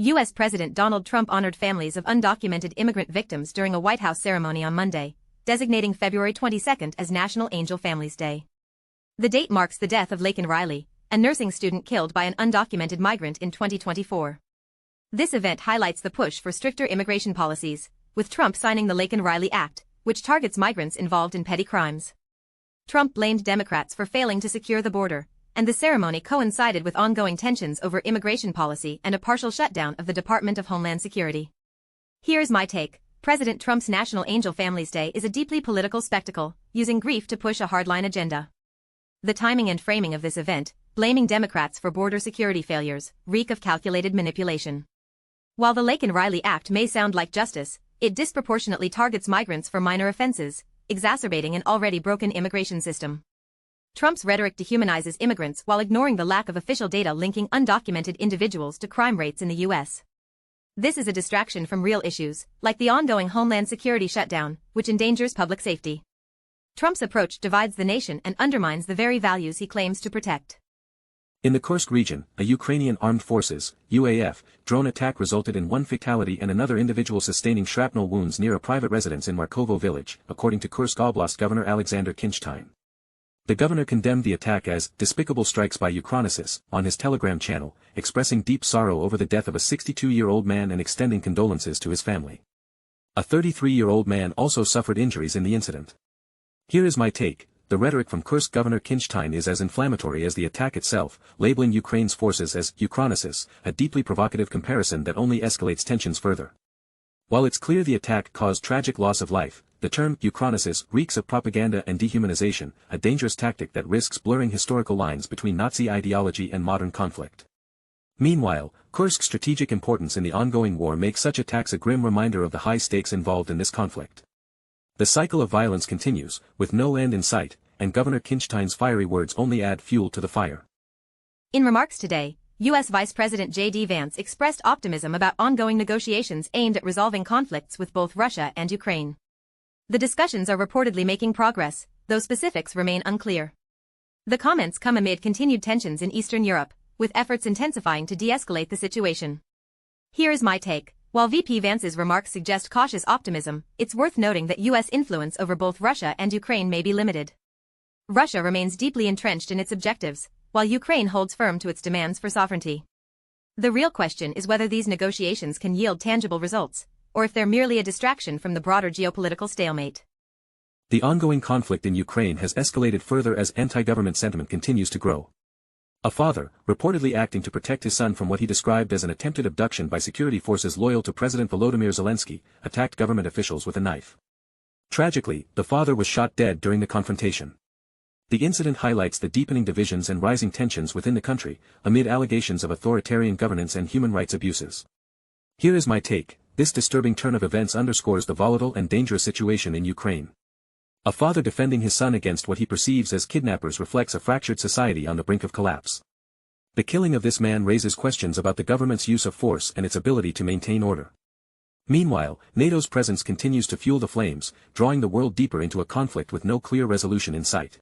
U.S. President Donald Trump honored families of undocumented immigrant victims during a White House ceremony on Monday, designating February 22 as National Angel Families Day. The date marks the death of Laken Riley, a nursing student killed by an undocumented migrant in 2024. This event highlights the push for stricter immigration policies, with Trump signing the Laken Riley Act, which targets migrants involved in petty crimes. Trump blamed Democrats for failing to secure the border, and the ceremony coincided with ongoing tensions over immigration policy and a partial shutdown of the Department of Homeland Security. Here's my take. President Trump's National Angel Families Day is a deeply political spectacle, using grief to push a hardline agenda. The timing and framing of this event, blaming Democrats for border security failures, reek of calculated manipulation. While the Laken Riley Act may sound like justice, it disproportionately targets migrants for minor offenses, exacerbating an already broken immigration system. Trump's rhetoric dehumanizes immigrants while ignoring the lack of official data linking undocumented individuals to crime rates in the U.S. This is a distraction from real issues, like the ongoing Homeland Security shutdown, which endangers public safety. Trump's approach divides the nation and undermines the very values he claims to protect. In the Kursk region, a Ukrainian Armed Forces (UAF) drone attack resulted in one fatality and another individual sustaining shrapnel wounds near a private residence in Markovo village, according to Kursk Oblast Governor Alexander Kinchtine. The governor condemned the attack as despicable strikes by Ukrainesis on his Telegram channel, expressing deep sorrow over the death of a 62-year-old man and extending condolences to his family. A 33-year-old man also suffered injuries in the incident. Here is my take. The rhetoric from Kursk Governor Kinchtine is as inflammatory as the attack itself, labeling Ukraine's forces as Ukrainesis, a deeply provocative comparison that only escalates tensions further. While it's clear the attack caused tragic loss of life, the term Ukrainesis reeks of propaganda and dehumanization, a dangerous tactic that risks blurring historical lines between Nazi ideology and modern conflict. Meanwhile, Kursk's strategic importance in the ongoing war makes such attacks a grim reminder of the high stakes involved in this conflict. The cycle of violence continues, with no end in sight, and Governor Kinchtine's fiery words only add fuel to the fire. In remarks today, U.S. Vice President J.D. Vance expressed optimism about ongoing negotiations aimed at resolving conflicts with both Russia and Ukraine. The discussions are reportedly making progress, though specifics remain unclear. The comments come amid continued tensions in Eastern Europe, with efforts intensifying to de-escalate the situation. Here is my take. While VP Vance's remarks suggest cautious optimism, it's worth noting that U.S. influence over both Russia and Ukraine may be limited. Russia remains deeply entrenched in its objectives, while Ukraine holds firm to its demands for sovereignty. The real question is whether these negotiations can yield tangible results, or if they're merely a distraction from the broader geopolitical stalemate. The ongoing conflict in Ukraine has escalated further as anti-government sentiment continues to grow. A father, reportedly acting to protect his son from what he described as an attempted abduction by security forces loyal to President Volodymyr Zelensky, attacked government officials with a knife. Tragically, the father was shot dead during the confrontation. The incident highlights the deepening divisions and rising tensions within the country, amid allegations of authoritarian governance and human rights abuses. Here is my take. This disturbing turn of events underscores the volatile and dangerous situation in Ukraine. A father defending his son against what he perceives as kidnappers reflects a fractured society on the brink of collapse. The killing of this man raises questions about the government's use of force and its ability to maintain order. Meanwhile, NATO's presence continues to fuel the flames, drawing the world deeper into a conflict with no clear resolution in sight.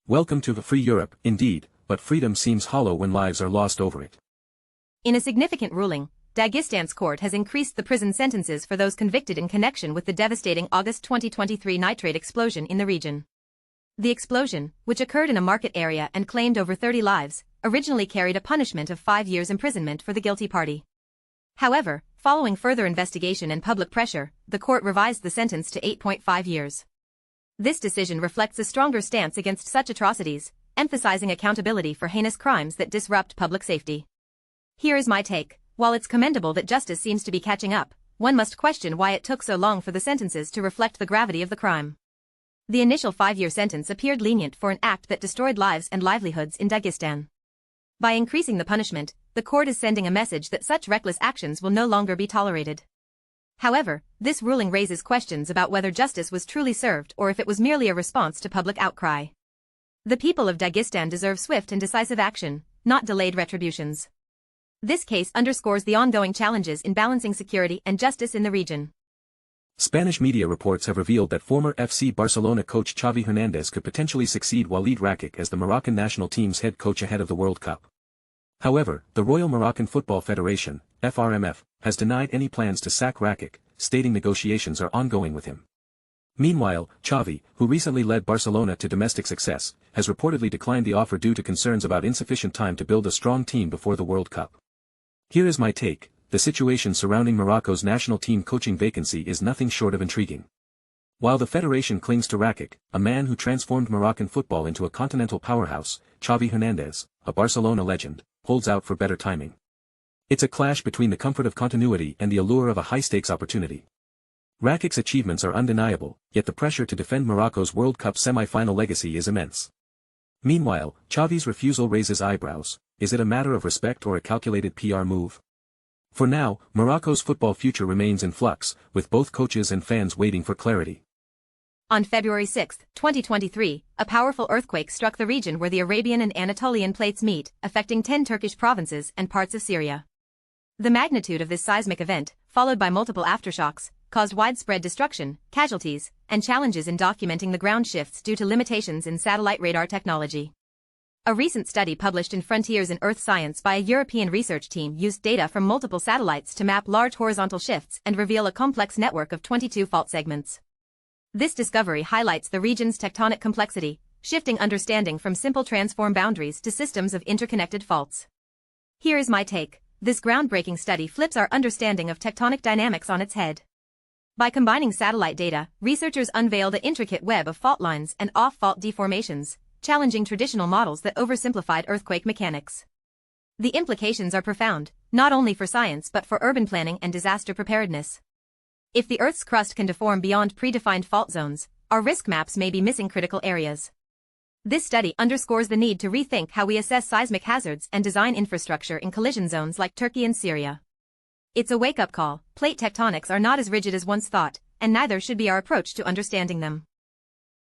Welcome to the free Europe, indeed, but freedom seems hollow when lives are lost over it. In a significant ruling, Dagestan's court has increased the prison sentences for those convicted in connection with the devastating August 2023 nitrate explosion in the region. The explosion, which occurred in a market area and claimed over 30 lives, originally carried a punishment of 5 years imprisonment for the guilty party. However, following further investigation and public pressure, the court revised the sentence to 8.5 years. This decision reflects a stronger stance against such atrocities, emphasizing accountability for heinous crimes that disrupt public safety. Here is my take. While it's commendable that justice seems to be catching up, one must question why it took so long for the sentences to reflect the gravity of the crime. The initial 5-year sentence appeared lenient for an act that destroyed lives and livelihoods in Dagestan. By increasing the punishment, the court is sending a message that such reckless actions will no longer be tolerated. However, this ruling raises questions about whether justice was truly served or if it was merely a response to public outcry. The people of Dagestan deserve swift and decisive action, not delayed retributions. This case underscores the ongoing challenges in balancing security and justice in the region. Spanish media reports have revealed that former FC Barcelona coach Xavi Hernandez could potentially succeed Walid Rakik as the Moroccan national team's head coach ahead of the World Cup. However, the Royal Moroccan Football Federation, FRMF, has denied any plans to sack Rakic, stating negotiations are ongoing with him. Meanwhile, Xavi, who recently led Barcelona to domestic success, has reportedly declined the offer due to concerns about insufficient time to build a strong team before the World Cup. Here is my take: the situation surrounding Morocco's national team coaching vacancy is nothing short of intriguing. While the federation clings to Rakic, a man who transformed Moroccan football into a continental powerhouse, Xavi Hernandez, a Barcelona legend, holds out for better timing. It's a clash between the comfort of continuity and the allure of a high-stakes opportunity. Rakic's achievements are undeniable, yet the pressure to defend Morocco's World Cup semi-final legacy is immense. Meanwhile, Xavi's refusal raises eyebrows. Is it a matter of respect or a calculated PR move? For now, Morocco's football future remains in flux, with both coaches and fans waiting for clarity. On February 6, 2023, a powerful earthquake struck the region where the Arabian and Anatolian plates meet, affecting 10 Turkish provinces and parts of Syria. The magnitude of this seismic event, followed by multiple aftershocks, caused widespread destruction, casualties, and challenges in documenting the ground shifts due to limitations in satellite radar technology. A recent study published in Frontiers in Earth Science by a European research team used data from multiple satellites to map large horizontal shifts and reveal a complex network of 22 fault segments. This discovery highlights the region's tectonic complexity, shifting understanding from simple transform boundaries to systems of interconnected faults. Here is my take: this groundbreaking study flips our understanding of tectonic dynamics on its head. By combining satellite data, researchers unveiled an intricate web of fault lines and off-fault deformations, challenging traditional models that oversimplified earthquake mechanics. The implications are profound, not only for science but for urban planning and disaster preparedness. If the Earth's crust can deform beyond predefined fault zones, our risk maps may be missing critical areas. This study underscores the need to rethink how we assess seismic hazards and design infrastructure in collision zones like Turkey and Syria. It's a wake-up call: plate tectonics are not as rigid as once thought, and neither should be our approach to understanding them.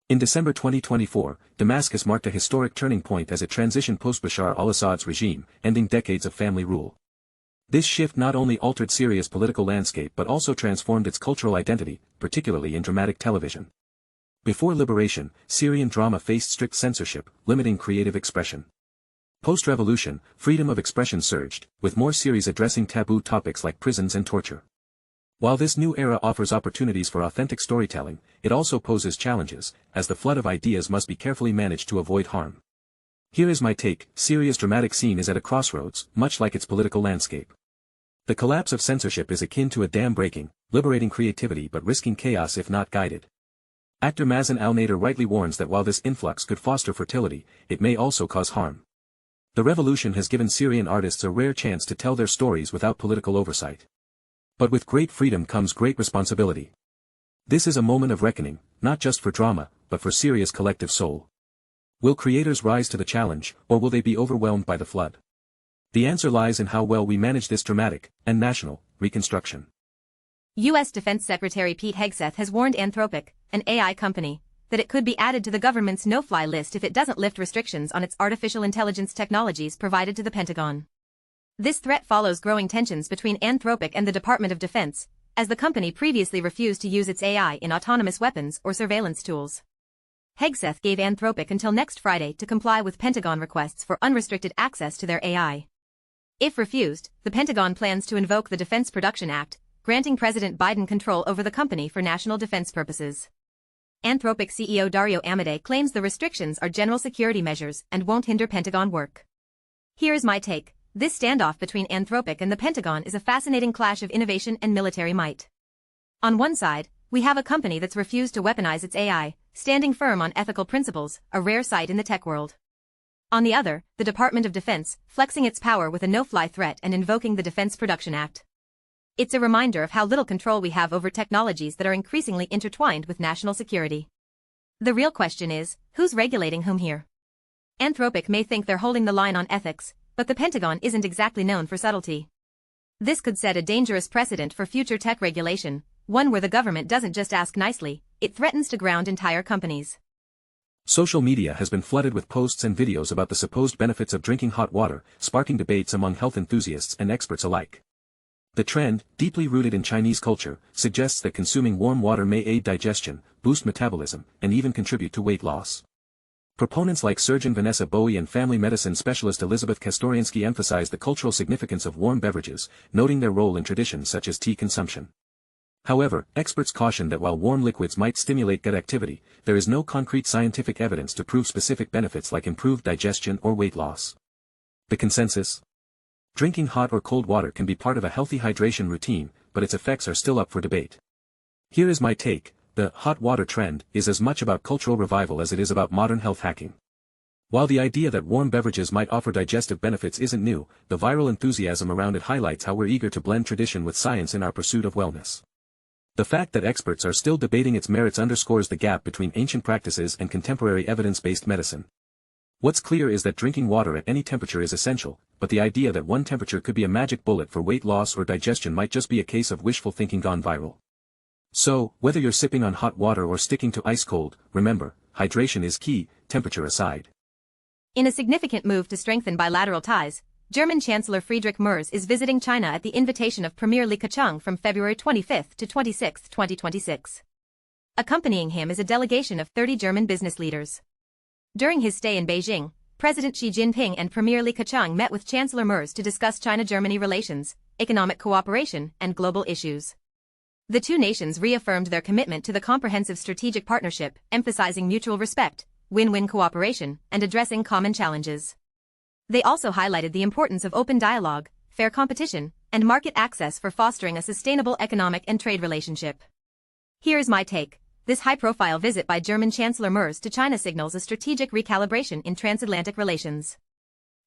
In December 2024, Damascus marked a historic turning point as it transitioned post-Bashar al-Assad's regime, ending decades of family rule. This shift not only altered Syria's political landscape but also transformed its cultural identity, particularly in dramatic television. Before liberation, Syrian drama faced strict censorship, limiting creative expression. Post-revolution, freedom of expression surged, with more series addressing taboo topics like prisons and torture. While this new era offers opportunities for authentic storytelling, it also poses challenges, as the flood of ideas must be carefully managed to avoid harm. Here is my take: Syria's dramatic scene is at a crossroads, much like its political landscape. The collapse of censorship is akin to a dam breaking, liberating creativity but risking chaos if not guided. Actor Mazen al-Nader rightly warns that while this influx could foster fertility, it may also cause harm. The revolution has given Syrian artists a rare chance to tell their stories without political oversight. But with great freedom comes great responsibility. This is a moment of reckoning, not just for drama, but for Syria's collective soul. Will creators rise to the challenge, or will they be overwhelmed by the flood? The answer lies in how well we manage this dramatic and national reconstruction. U.S. Defense Secretary Pete Hegseth has warned Anthropic, an AI company, that it could be added to the government's no-fly list if it doesn't lift restrictions on its artificial intelligence technologies provided to the Pentagon. This threat follows growing tensions between Anthropic and the Department of Defense, as the company previously refused to use its AI in autonomous weapons or surveillance tools. Hegseth gave Anthropic until next Friday to comply with Pentagon requests for unrestricted access to their AI. If refused, the Pentagon plans to invoke the Defense Production Act, granting President Biden control over the company for national defense purposes. Anthropic CEO Dario Amodei claims the restrictions are general security measures and won't hinder Pentagon work. Here's my take: this standoff between Anthropic and the Pentagon is a fascinating clash of innovation and military might. On one side, we have a company that's refused to weaponize its AI, standing firm on ethical principles, a rare sight in the tech world. On the other, the Department of Defense, flexing its power with a no-fly threat and invoking the Defense Production Act. It's a reminder of how little control we have over technologies that are increasingly intertwined with national security. The real question is, who's regulating whom here? Anthropic may think they're holding the line on ethics, but the Pentagon isn't exactly known for subtlety. This could set a dangerous precedent for future tech regulation, one where the government doesn't just ask nicely, it threatens to ground entire companies. Social media has been flooded with posts and videos about the supposed benefits of drinking hot water, sparking debates among health enthusiasts and experts alike. The trend, deeply rooted in Chinese culture, suggests that consuming warm water may aid digestion, boost metabolism, and even contribute to weight loss. Proponents like surgeon Vanessa Bowie and family medicine specialist Elizabeth Kastoriansky emphasize the cultural significance of warm beverages, noting their role in traditions such as tea consumption. However, experts caution that while warm liquids might stimulate gut activity, there is no concrete scientific evidence to prove specific benefits like improved digestion or weight loss. The consensus? Drinking hot or cold water can be part of a healthy hydration routine, but its effects are still up for debate. Here is my take: the hot water trend is as much about cultural revival as it is about modern health hacking. While the idea that warm beverages might offer digestive benefits isn't new, the viral enthusiasm around it highlights how we're eager to blend tradition with science in our pursuit of wellness. The fact that experts are still debating its merits underscores the gap between ancient practices and contemporary evidence-based medicine. What's clear is that drinking water at any temperature is essential, but the idea that one temperature could be a magic bullet for weight loss or digestion might just be a case of wishful thinking gone viral. So, whether you're sipping on hot water or sticking to ice cold, remember, hydration is key, temperature aside. In a significant move to strengthen bilateral ties, German Chancellor Friedrich Merz is visiting China at the invitation of Premier Li Keqiang from February 25 to 26, 2026. Accompanying him is a delegation of 30 German business leaders. During his stay in Beijing, President Xi Jinping and Premier Li Keqiang met with Chancellor Merz to discuss China-Germany relations, economic cooperation, and global issues. The two nations reaffirmed their commitment to the comprehensive strategic partnership, emphasizing mutual respect, win-win cooperation, and addressing common challenges. They also highlighted the importance of open dialogue, fair competition, and market access for fostering a sustainable economic and trade relationship. Here is my take: this high-profile visit by German Chancellor Merz to China signals a strategic recalibration in transatlantic relations.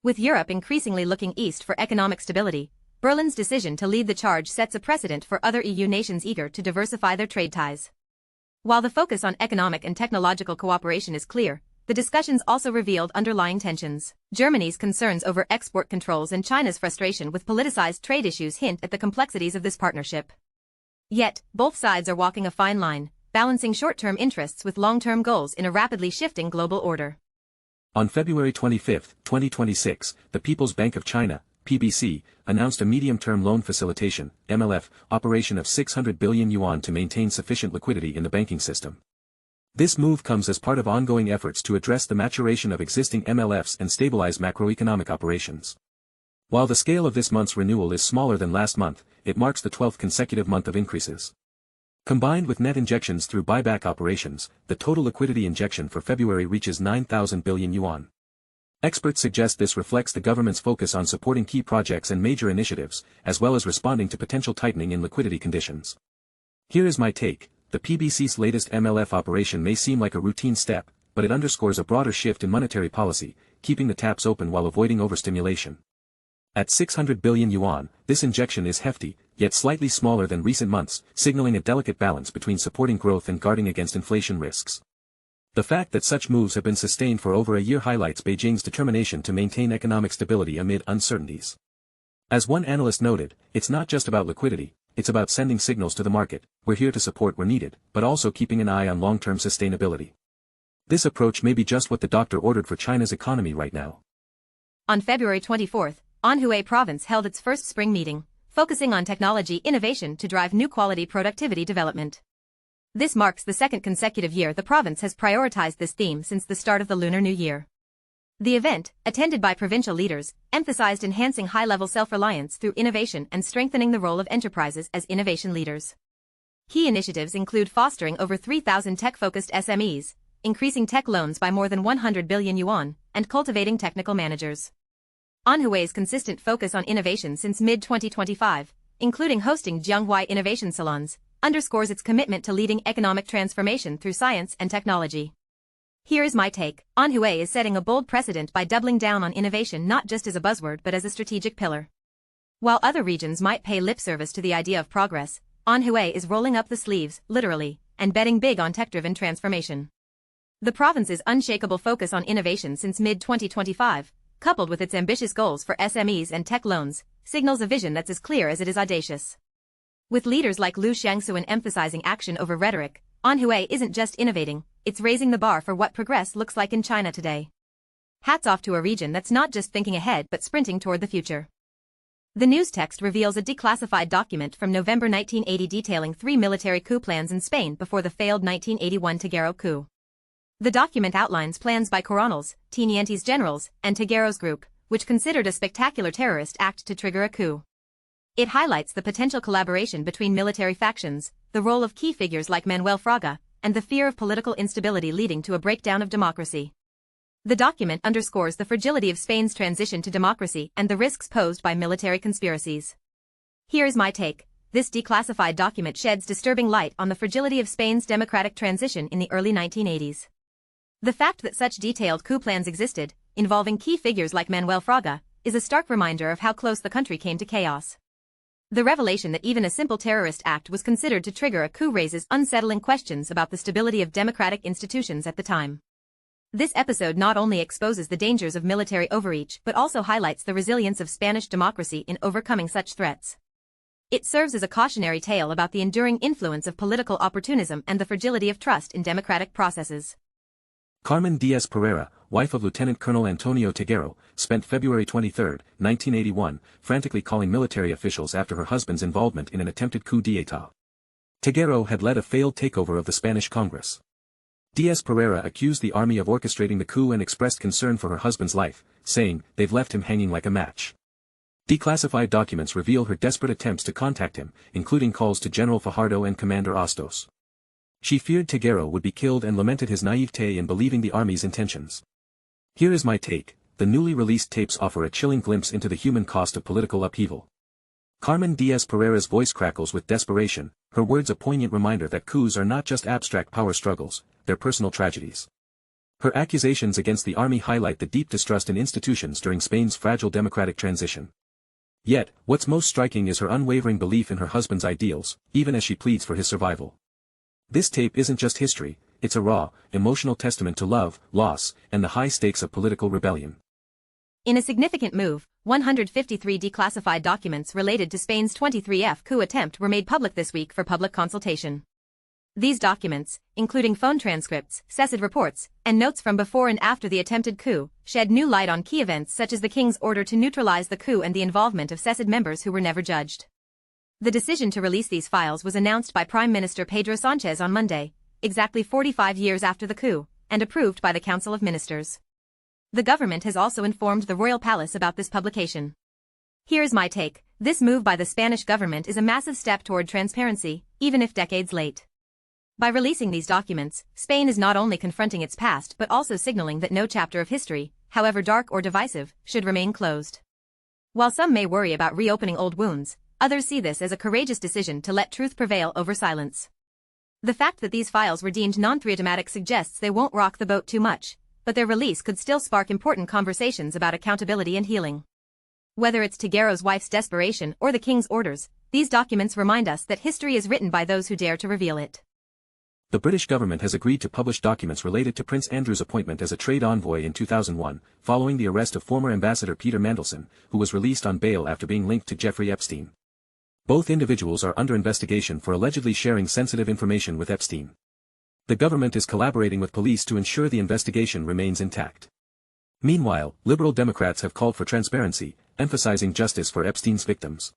With Europe increasingly looking east for economic stability, Berlin's decision to lead the charge sets a precedent for other EU nations eager to diversify their trade ties. While the focus on economic and technological cooperation is clear, the discussions also revealed underlying tensions. Germany's concerns over export controls and China's frustration with politicized trade issues hint at the complexities of this partnership. Yet, both sides are walking a fine line, balancing short-term interests with long-term goals in a rapidly shifting global order. On February 25, 2026, the People's Bank of China, PBC, announced a medium-term loan facilitation, MLF, operation of 600 billion yuan to maintain sufficient liquidity in the banking system. This move comes as part of ongoing efforts to address the maturation of existing MLFs and stabilize macroeconomic operations. While the scale of this month's renewal is smaller than last month, it marks the 12th consecutive month of increases. Combined with net injections through buyback operations, the total liquidity injection for February reaches 9,000 billion yuan. Experts suggest this reflects the government's focus on supporting key projects and major initiatives, as well as responding to potential tightening in liquidity conditions. Here is my take: the PBC's latest MLF operation may seem like a routine step, but it underscores a broader shift in monetary policy, keeping the taps open while avoiding overstimulation. At 600 billion yuan, this injection is hefty, yet slightly smaller than recent months, signaling a delicate balance between supporting growth and guarding against inflation risks. The fact that such moves have been sustained for over a year highlights Beijing's determination to maintain economic stability amid uncertainties. As one analyst noted, it's not just about liquidity, it's about sending signals to the market: we're here to support where needed, but also keeping an eye on long-term sustainability. This approach may be just what the doctor ordered for China's economy right now. On February 24, Anhui Province held its first spring meeting, focusing on technology innovation to drive new quality productivity development. This marks the second consecutive year the province has prioritized this theme since the start of the Lunar New Year. The event, attended by provincial leaders, emphasized enhancing high-level self-reliance through innovation and strengthening the role of enterprises as innovation leaders. Key initiatives include fostering over 3,000 tech-focused SMEs, increasing tech loans by more than 100 billion yuan, and cultivating technical managers. Anhui's consistent focus on innovation since mid-2025, including hosting Jianghuai Innovation Salons, underscores its commitment to leading economic transformation through science and technology. Here is my take: Anhui is setting a bold precedent by doubling down on innovation not just as a buzzword but as a strategic pillar. While other regions might pay lip service to the idea of progress, Anhui is rolling up the sleeves, literally, and betting big on tech-driven transformation. The province's unshakable focus on innovation since mid-2025, coupled with its ambitious goals for SMEs and tech loans, signals a vision that's as clear as it is audacious. With leaders like Liu Shangsuan emphasizing action over rhetoric, Anhui isn't just innovating, it's raising the bar for what progress looks like in China today. Hats off to a region that's not just thinking ahead but sprinting toward the future. The news text reveals a declassified document from November 1980 detailing 3 military coup plans in Spain before the failed 1981 Tiguero coup. The document outlines plans by Coronels, Tenientes Generals, and Teguero's group, which considered a spectacular terrorist act to trigger a coup. It highlights the potential collaboration between military factions, the role of key figures like Manuel Fraga, and the fear of political instability leading to a breakdown of democracy. The document underscores the fragility of Spain's transition to democracy and the risks posed by military conspiracies. Here is my take. This declassified document sheds disturbing light on the fragility of Spain's democratic transition in the early 1980s. The fact that such detailed coup plans existed, involving key figures like Manuel Fraga, is a stark reminder of how close the country came to chaos. The revelation that even a simple terrorist act was considered to trigger a coup raises unsettling questions about the stability of democratic institutions at the time. This episode not only exposes the dangers of military overreach but also highlights the resilience of Spanish democracy in overcoming such threats. It serves as a cautionary tale about the enduring influence of political opportunism and the fragility of trust in democratic processes. Carmen Diaz-Pereira, wife of Lieutenant Colonel Antonio Teguero, spent February 23, 1981, frantically calling military officials after her husband's involvement in an attempted coup d'état. Teguero had led a failed takeover of the Spanish Congress. Diaz-Pereira accused the army of orchestrating the coup and expressed concern for her husband's life, saying, "They've left him hanging like a match." Declassified documents reveal her desperate attempts to contact him, including calls to General Fajardo and Commander Ostos. She feared Teguero would be killed and lamented his naivete in believing the army's intentions. Here is my take. The newly released tapes offer a chilling glimpse into the human cost of political upheaval. Carmen Diaz-Pereira's voice crackles with desperation, her words a poignant reminder that coups are not just abstract power struggles, they're personal tragedies. Her accusations against the army highlight the deep distrust in institutions during Spain's fragile democratic transition. Yet, what's most striking is her unwavering belief in her husband's ideals, even as she pleads for his survival. This tape isn't just history, it's a raw, emotional testament to love, loss, and the high stakes of political rebellion. In a significant move, 153 declassified documents related to Spain's 23F coup attempt were made public this week for public consultation. These documents, including phone transcripts, CESID reports, and notes from before and after the attempted coup, shed new light on key events such as the king's order to neutralize the coup and the involvement of CESID members who were never judged. The decision to release these files was announced by Prime Minister Pedro Sánchez on Monday, exactly 45 years after the coup, and approved by the Council of Ministers. The government has also informed the Royal Palace about this publication. Here is my take. This move by the Spanish government is a massive step toward transparency, even if decades late. By releasing these documents, Spain is not only confronting its past but also signaling that no chapter of history, however dark or divisive, should remain closed. While some may worry about reopening old wounds, others see this as a courageous decision to let truth prevail over silence. The fact that these files were deemed non-theodomatic suggests they won't rock the boat too much, but their release could still spark important conversations about accountability and healing. Whether it's Teguero's wife's desperation or the king's orders, these documents remind us that history is written by those who dare to reveal it. The British government has agreed to publish documents related to Prince Andrew's appointment as a trade envoy in 2001, following the arrest of former Ambassador Peter Mandelson, who was released on bail after being linked to Jeffrey Epstein. Both individuals are under investigation for allegedly sharing sensitive information with Epstein. The government is collaborating with police to ensure the investigation remains intact. Meanwhile, Liberal Democrats have called for transparency, emphasizing justice for Epstein's victims.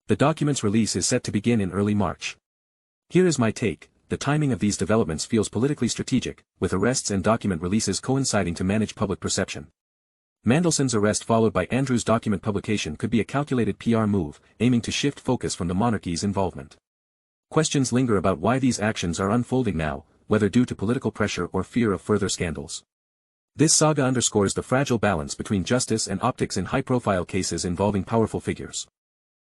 The document's release is set to begin in early March. Here is my take. The timing of these developments feels politically strategic, with arrests and document releases coinciding to manage public perception. Mandelson's arrest followed by Andrew's document publication could be a calculated PR move, aiming to shift focus from the monarchy's involvement. Questions linger about why these actions are unfolding now, whether due to political pressure or fear of further scandals. This saga underscores the fragile balance between justice and optics in high-profile cases involving powerful figures.